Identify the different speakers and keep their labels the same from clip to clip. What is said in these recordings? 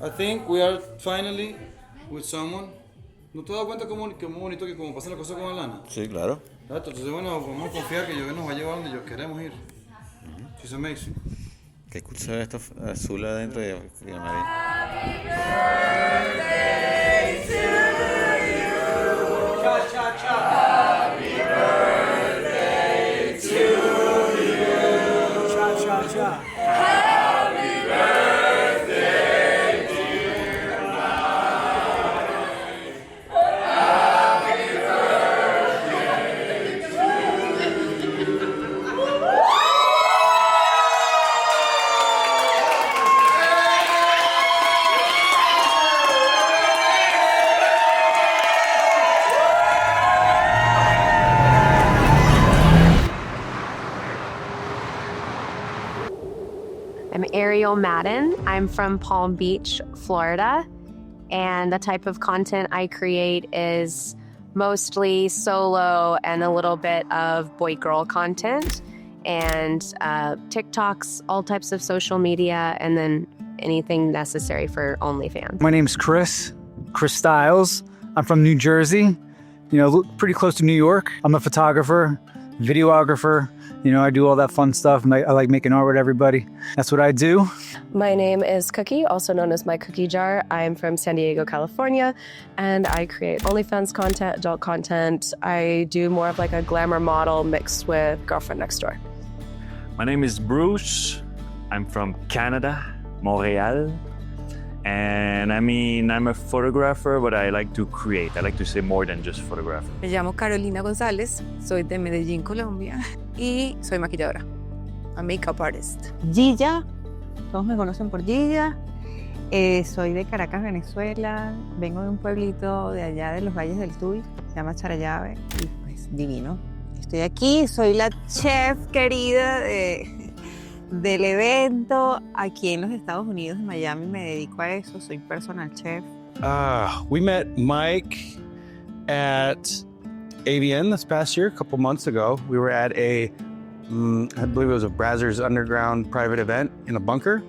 Speaker 1: I think we are finally with someone. ¿No te das cuenta cómo bonito que como pasan las cosas con Alana?
Speaker 2: Sí, claro.
Speaker 1: Exacto, entonces bueno, vamos a confiar que yo nos va a llevar donde yo queremos ir. She's amazing.
Speaker 2: Qué cool se ve esto azul adentro de María.
Speaker 1: Cha, cha, cha. Happy birthday to you. Cha, cha, cha. Happy birthday, dear Mike. Happy birthday to you.
Speaker 3: I'm Ariel Madden. I'm from Palm Beach, Florida. And the type of content I create is mostly solo and a little bit of boy-girl content and TikToks, all types of social media, and then anything necessary for OnlyFans.
Speaker 4: My name's Chris Stiles. I'm from New Jersey, pretty close to New York. I'm a photographer, videographer. I do all that fun stuff. I like making art with everybody. That's what I do.
Speaker 5: My name is Cookie, also known as My Cookie Jar. I'm from San Diego, California, and I create OnlyFans content, adult content. I do more of like a glamour model mixed with girlfriend next door.
Speaker 6: My name is Bruce. I'm from Canada, Montreal. And I'm a photographer, but I like to create. I like to say more than just photographer.
Speaker 7: Me llamo Carolina González, soy de Medellín, Colombia, y soy maquilladora, a makeup artist.
Speaker 8: Gilla, todos me conocen por Gilla. Soy de Caracas, Venezuela. Vengo de un pueblito de allá de los Valles del Tuy, se llama Charallave, y pues divino. Estoy aquí, soy la chef querida del evento aquí en los Estados Unidos, en Miami. Me dedico a eso, soy personal chef.
Speaker 9: We met Mike at AVN this past year, a couple months ago. We were at I believe it was a Brazzers Underground private event in a bunker.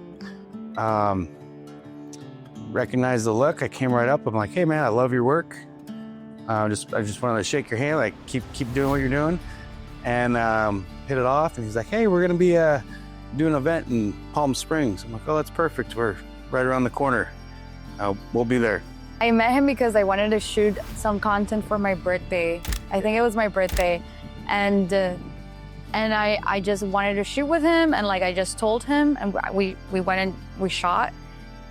Speaker 9: Recognized the look. I came right up. I'm like, hey man, I love your work. I just wanted to shake your hand, like keep doing what you're doing, and hit it off. And he's like, hey, we're gonna be do an event in Palm Springs. I'm like, oh, that's perfect. We're right around the corner. We'll be there.
Speaker 10: I met him because I wanted to shoot some content for my birthday. I think it was my birthday. And I just wanted to shoot with him, and I just told him, and we went and we shot,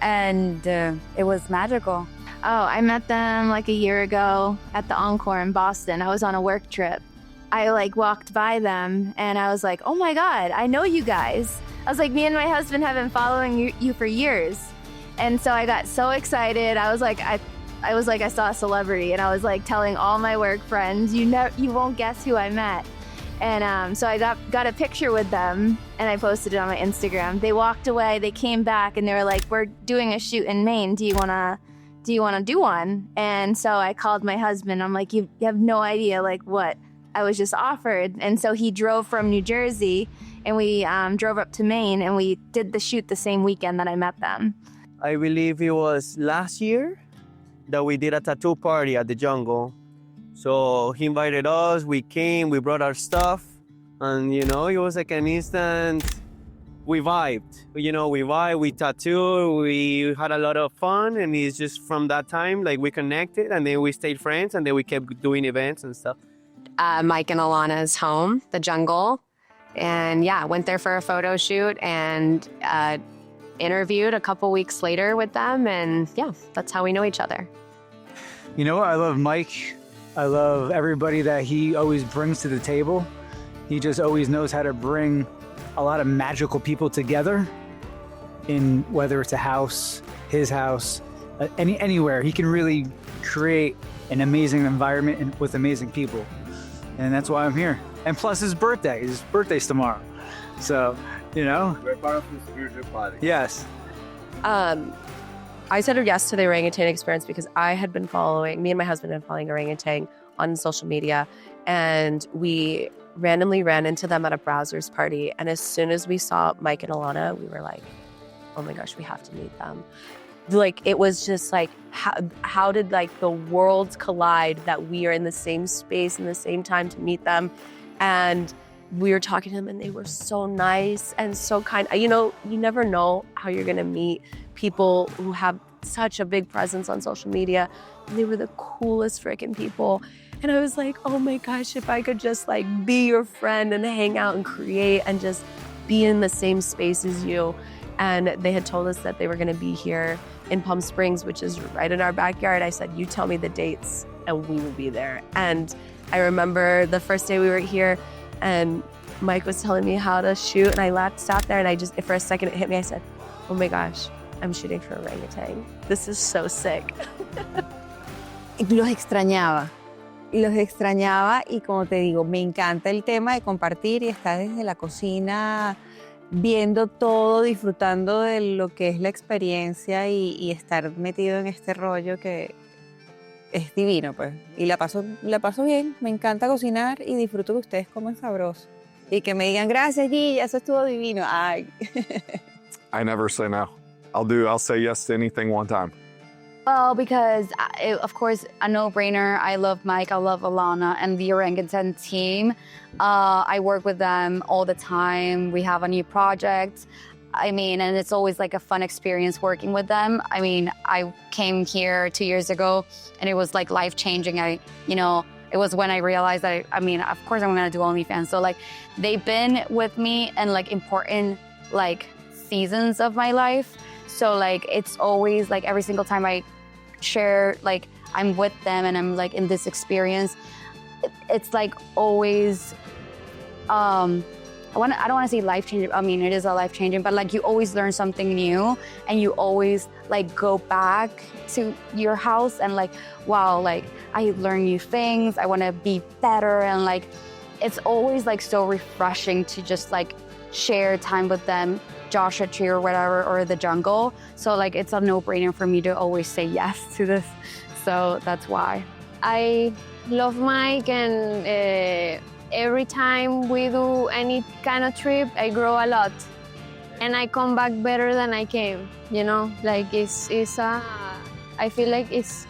Speaker 10: and it was magical.
Speaker 3: Oh, I met them a year ago at the Encore in Boston. I was on a work trip. I walked by them and I was like, oh my God, I know you guys. I was like, me and my husband have been following you for years. And so I got so excited. I was like, I saw a celebrity, and I was telling all my work friends, you won't guess who I met. And so I got a picture with them and I posted it on my Instagram. They walked away, they came back and they were like, we're doing a shoot in Maine. Do you wanna do one? And so I called my husband. I'm like, you have no idea what I was just offered. And so he drove from New Jersey and we drove up to Maine and we did the shoot the same weekend that I met them.
Speaker 11: I believe it was last year that we did a tattoo party at the jungle. So he invited us, we came, we brought our stuff, and it was like an instant, we vibed. We tattooed, we had a lot of fun, and it's just from that time, we connected, and then we stayed friends, and then we kept doing events and stuff.
Speaker 3: Mike and Alana's home, the jungle. And went there for a photo shoot and interviewed a couple weeks later with them. And that's how we know each other.
Speaker 4: I love Mike. I love everybody that he always brings to the table. He just always knows how to bring a lot of magical people together in whether it's a house, his house, anywhere. He can really create an amazing environment with amazing people. And that's why I'm here. And plus his birthday. His birthday's tomorrow. So,
Speaker 9: We're part of the spiritual party.
Speaker 4: Yes.
Speaker 5: I said yes to the Ohrangutang Experience because me and my husband have been following Ohrangutang on social media, and we randomly ran into them at a Brazzers party. And as soon as we saw Mike and Alana, we were like, oh my gosh, we have to meet them. like it was just like how did like the worlds collide that we are in the same space in the same time to meet them. And we were talking to them and they were so nice and so kind. You know, you never know how you're gonna meet people who have such a big presence on social media. And they were the coolest freaking people. And I was like, oh my gosh, if I could just like be your friend and hang out and create and just be in the same space as you. And they had told us that they were gonna be here in Palm Springs, which is right in our backyard. I said, you tell me the dates and we will be there. And I remember the first day we were here and Mike was telling me how to shoot and I sat there and I just, for a second it hit me, I said, oh my gosh, I'm shooting for orangutan. This is so sick.
Speaker 8: Los extrañaba y como te digo, me encanta el tema de compartir y estar desde la cocina viendo todo, disfrutando de lo que es la experiencia y estar metido en este rollo que es divino, pues. Y la paso bien, me encanta cocinar y disfruto que ustedes coman sabroso. Y que me digan, gracias, Gigi, eso estuvo divino. Ay.
Speaker 12: I never say no. I'll say yes to anything one time.
Speaker 10: Well, because of course, a no-brainer. I love Mike, I love Alana, and the Orangutan team. I work with them all the time. We have a new project. I mean, and it's always like a fun experience working with them. I mean, I came here 2 years ago and it was like life-changing. It was when I realized that, of course I'm gonna do OnlyFans. So like, they've been with me in like important like seasons of my life. So like, it's always like every single time I share, like I'm with them and I'm like in this experience, it's like always, I don't want to say life-changing. I mean, it is a life-changing, but like you always learn something new and you always like go back to your house and like, wow, like I learn new things. I want to be better. And like, it's always like so refreshing to just like share time with them, Joshua Tree or whatever, or the jungle. So like, it's a no-brainer for me to always say yes to this. So that's why.
Speaker 13: I love Mike and every time we do any kind of trip, I grow a lot. And I come back better than I came, you know? Like I feel like it's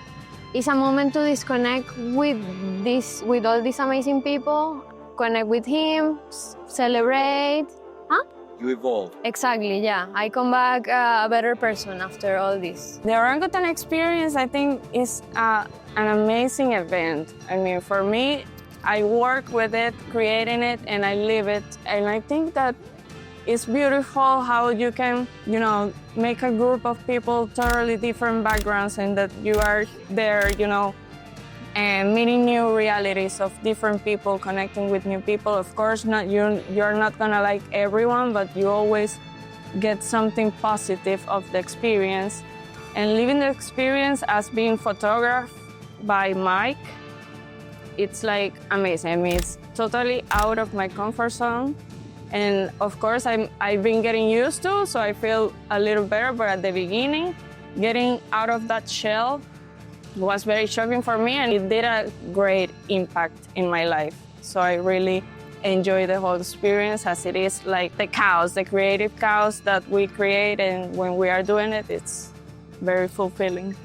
Speaker 13: a moment to disconnect with all these amazing people, connect with him, celebrate. Huh?
Speaker 14: You evolve.
Speaker 13: Exactly, yeah. I come back a better person after all this.
Speaker 15: The Ohrangutang Experience, I think, is an amazing event. I mean, for me, I work with it, creating it, and I live it. And I think that it's beautiful how you can, make a group of people, totally different backgrounds, and that you are there, and meeting new realities of different people, connecting with new people. Of course, you're not gonna like everyone, but you always get something positive of the experience. And living the experience as being photographed by Mike, it's like amazing. I mean, it's totally out of my comfort zone. And of course, I've been getting used to, so I feel a little better, but at the beginning, getting out of that shell was very shocking for me, and it did a great impact in my life. So I really enjoy the whole experience, as it is like the creative chaos that we create, and when we are doing it, it's very fulfilling.